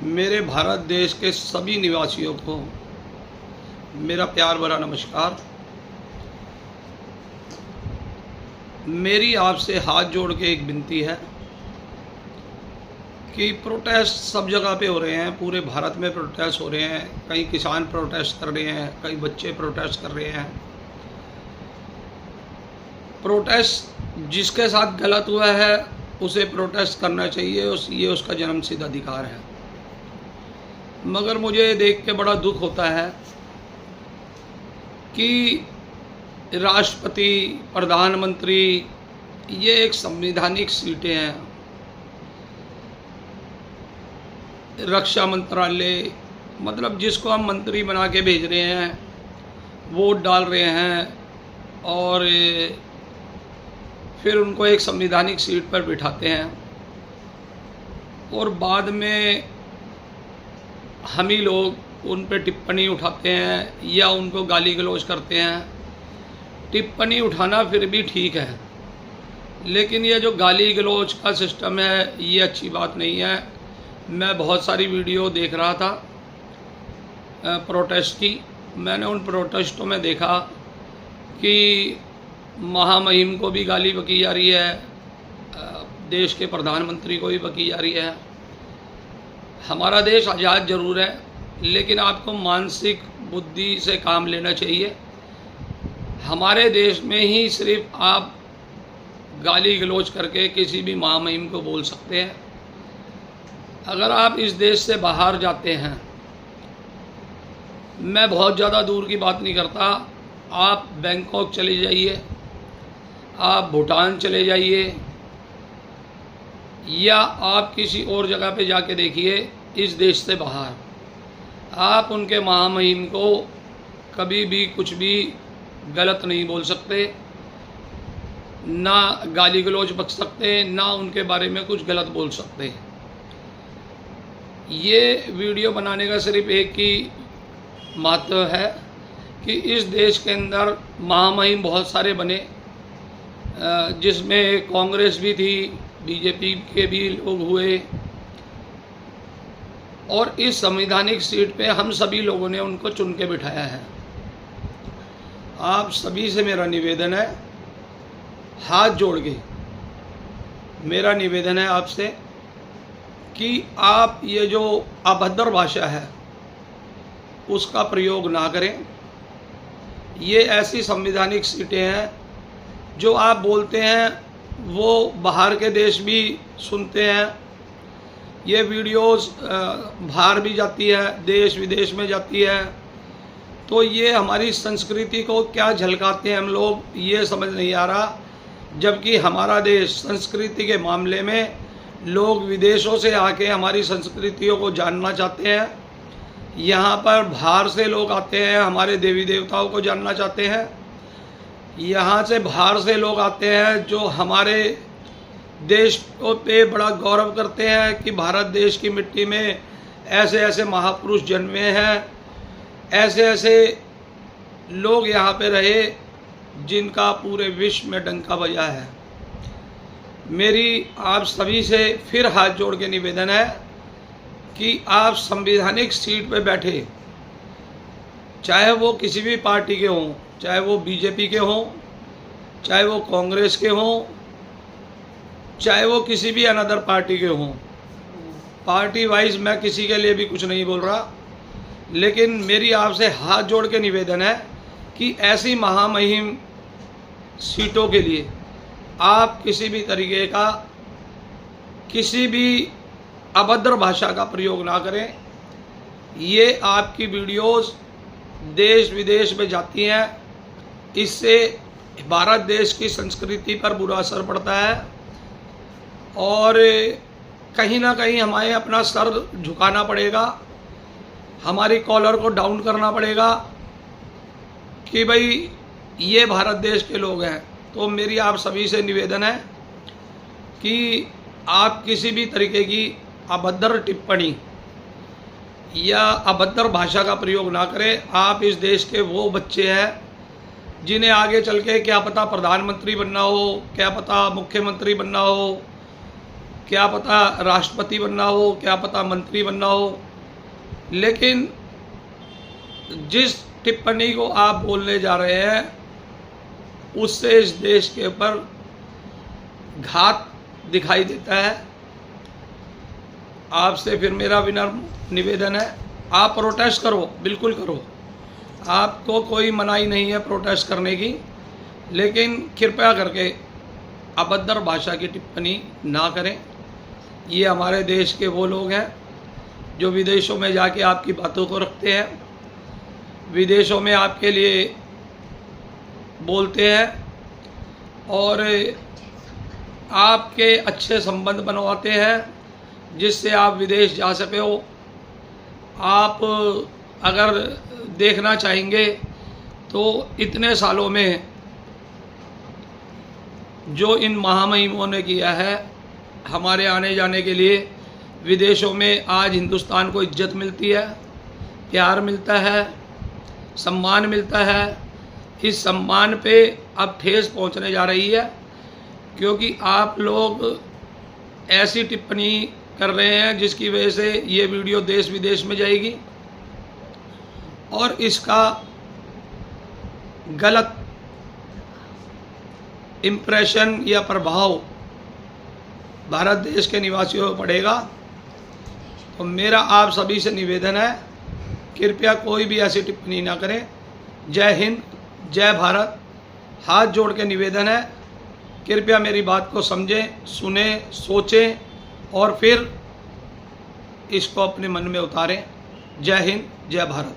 मेरे भारत देश के सभी निवासियों को मेरा प्यार भरा नमस्कार। मेरी आपसे हाथ जोड़ के एक विनती है कि प्रोटेस्ट सब जगह पे हो रहे हैं, पूरे भारत में प्रोटेस्ट हो रहे हैं। कई किसान प्रोटेस्ट कर रहे हैं, कई बच्चे प्रोटेस्ट कर रहे हैं। प्रोटेस्ट जिसके साथ गलत हुआ है उसे प्रोटेस्ट करना चाहिए, ये उसका जन्मसिद्ध अधिकार है। मगर मुझे देख के बड़ा दुख होता है कि राष्ट्रपति, प्रधानमंत्री, ये एक संवैधानिक सीटें हैं। रक्षा मंत्रालय, मतलब जिसको हम मंत्री बना के भेज रहे हैं, वोट डाल रहे हैं और फिर उनको एक संवैधानिक सीट पर बिठाते हैं और बाद में हम ही लोग उन पर टिप्पणी उठाते हैं या उनको गाली गलौज करते हैं। टिप्पणी उठाना फिर भी ठीक है, लेकिन ये जो गाली गलौज का सिस्टम है ये अच्छी बात नहीं है। मैं बहुत सारी वीडियो देख रहा था प्रोटेस्ट की। मैंने उन प्रोटेस्टों में देखा कि महामहिम को भी गाली बकी जा रही है, देश के प्रधानमंत्री को भी बकी जा रही है। हमारा देश आज़ाद जरूर है, लेकिन आपको मानसिक बुद्धि से काम लेना चाहिए। हमारे देश में ही सिर्फ आप गाली गलौज करके किसी भी महामहिम को बोल सकते हैं। अगर आप इस देश से बाहर जाते हैं, मैं बहुत ज़्यादा दूर की बात नहीं करता, आप बैंकॉक चले जाइए, आप भूटान चले जाइए, या आप किसी और जगह पे जाके देखिए इस देश से बाहर, आप उनके महामहिम को कभी भी कुछ भी गलत नहीं बोल सकते, ना गाली गलौज बक सकते, ना उनके बारे में कुछ गलत बोल सकते। ये वीडियो बनाने का सिर्फ एक ही महत्व है कि इस देश के अंदर महामहिम बहुत सारे बने, जिसमें कांग्रेस भी थी, बीजेपी के भी लोग हुए, और इस संवैधानिक सीट पे हम सभी लोगों ने उनको चुन के बिठाया है। आप सभी से मेरा निवेदन है, हाथ जोड़ के मेरा निवेदन है आपसे कि आप ये जो अभद्र भाषा है उसका प्रयोग ना करें। ये ऐसी संवैधानिक सीटें हैं जो आप बोलते हैं वो बाहर के देश भी सुनते हैं। ये वीडियोस बाहर भी जाती है, देश विदेश में जाती है। तो ये हमारी संस्कृति को क्या झलकाते हैं हम लोग, ये समझ नहीं आ रहा। जबकि हमारा देश संस्कृति के मामले में लोग विदेशों से आके हमारी संस्कृतियों को जानना चाहते हैं। यहाँ पर बाहर से लोग आते हैं, हमारे देवी देवताओं को जानना चाहते हैं। यहाँ से बाहर से लोग आते हैं जो हमारे देश पे बड़ा गौरव करते हैं कि भारत देश की मिट्टी में ऐसे ऐसे महापुरुष जन्मे हैं, ऐसे ऐसे लोग यहाँ पे रहे जिनका पूरे विश्व में डंका बजा है। मेरी आप सभी से फिर हाथ जोड़ के निवेदन है कि आप संवैधानिक सीट पे बैठे, चाहे वो किसी भी पार्टी के हों, चाहे वो बीजेपी के हों, चाहे वो कांग्रेस के हों, चाहे वो किसी भी अनदर पार्टी के हों। पार्टी वाइज मैं किसी के लिए भी कुछ नहीं बोल रहा, लेकिन मेरी आपसे हाथ जोड़ के निवेदन है कि ऐसी महामहिम सीटों के लिए आप किसी भी तरीके का, किसी भी अभद्र भाषा का प्रयोग ना करें। ये आपकी वीडियोस देश विदेश में जाती हैं, इससे भारत देश की संस्कृति पर बुरा असर पड़ता है और कहीं ना कहीं हमें अपना सर झुकाना पड़ेगा, हमारी कॉलर को डाउन करना पड़ेगा कि भाई ये भारत देश के लोग हैं। तो मेरी आप सभी से निवेदन है कि आप किसी भी तरीके की अभद्र टिप्पणी या अभद्र भाषा का प्रयोग ना करें। आप इस देश के वो बच्चे हैं जिन्हें आगे चल के क्या पता प्रधानमंत्री बनना हो, क्या पता मुख्यमंत्री बनना हो, क्या पता राष्ट्रपति बनना हो, क्या पता मंत्री बनना हो, लेकिन जिस टिप्पणी को आप बोलने जा रहे हैं उससे इस देश के ऊपर घात दिखाई देता है। आपसे फिर मेरा विनम्र निवेदन है, आप प्रोटेस्ट करो, बिल्कुल करो, आपको कोई मनाही नहीं है प्रोटेस्ट करने की, लेकिन कृपया करके अभद्र भाषा की टिप्पणी ना करें। ये हमारे देश के वो लोग हैं जो विदेशों में जाके आपकी बातों को रखते हैं, विदेशों में आपके लिए बोलते हैं और आपके अच्छे संबंध बनवाते हैं जिससे आप विदेश जा सके हो। आप अगर देखना चाहेंगे तो इतने सालों में जो इन महामहिमों ने किया है हमारे आने जाने के लिए, विदेशों में आज हिंदुस्तान को इज्जत मिलती है, प्यार मिलता है, सम्मान मिलता है। इस सम्मान पे अब ठेस पहुंचने जा रही है क्योंकि आप लोग ऐसी टिप्पणी कर रहे हैं जिसकी वजह से ये वीडियो देश विदेश में जाएगी और इसका गलत इम्प्रेशन या प्रभाव भारत देश के निवासियों पर पड़ेगा। तो मेरा आप सभी से निवेदन है, कृपया कोई भी ऐसी टिप्पणी ना करें। जय हिंद, जय भारत। हाथ जोड़ के निवेदन है, कृपया मेरी बात को समझें, सुने, सोचें और फिर इसको अपने मन में उतारें। जय हिंद, जय भारत।